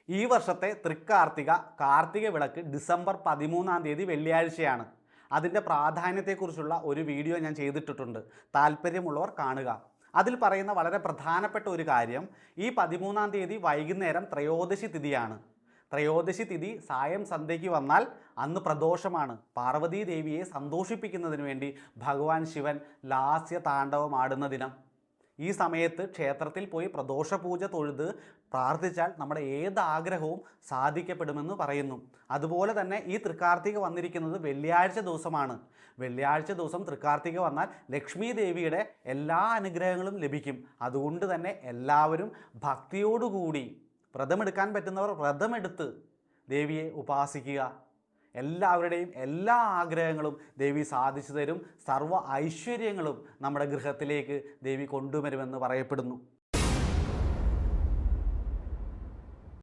ഈ വർഷത്തെ തൃക്കാർത്തിക കാർത്തിക വിളക്ക് ഡിസംബർ 13 വെള്ളിയാഴ്ചയാണ്. അതിൻ്റെ പ്രാധാന്യത്തെക്കുറിച്ചുള്ള ഒരു വീഡിയോ ഞാൻ ചെയ്തിട്ടിട്ടുണ്ട്. താല്പര്യമുള്ളവർ കാണുക. അതിൽ പറയുന്ന വളരെ പ്രധാനപ്പെട്ട ഒരു കാര്യം, ഈ 13 വൈകുന്നേരം ത്രയോദശി തിഥിയാണ്. ത്രയോദശി തിഥി സായം സന്ധ്യയ്ക്ക് വന്നാൽ അന്ന് പ്രദോഷമാണ്. പാർവതീ ദേവിയെ സന്തോഷിപ്പിക്കുന്നതിന് വേണ്ടി ഭഗവാൻ ശിവൻ ലാസ്യ താണ്ഡവം ആടുന്ന ദിനം. ഈ സമയത്ത് ക്ഷേത്രത്തിൽ പോയി പ്രദോഷ പൂജ തൊഴുത് പ്രാർത്ഥിച്ചാൽ നമ്മുടെ ഏത് ആഗ്രഹവും സാധിക്കപ്പെടുമെന്ന് പറയുന്നു. അതുപോലെ തന്നെ ഈ തൃക്കാർത്തിക വന്നിരിക്കുന്നത് വെള്ളിയാഴ്ച ദിവസമാണ്. വെള്ളിയാഴ്ച ദിവസം തൃക്കാർത്തിക വന്നാൽ ലക്ഷ്മി ദേവിയുടെ എല്ലാ അനുഗ്രഹങ്ങളും ലഭിക്കും. അതുകൊണ്ട് തന്നെ എല്ലാവരും ഭക്തിയോടുകൂടി വ്രതമെടുക്കാൻ പറ്റുന്നവർ വ്രതമെടുത്ത് ദേവിയെ ഉപാസിക്കുക. എല്ലാവരുടെയും എല്ലാ ആഗ്രഹങ്ങളും ദേവി സാധിച്ചു തരും. സർവ്വ ഐശ്വര്യങ്ങളും നമ്മുടെ ഗൃഹത്തിലേക്ക് ദേവി കൊണ്ടുവരുമെന്ന് പറയപ്പെടുന്നു.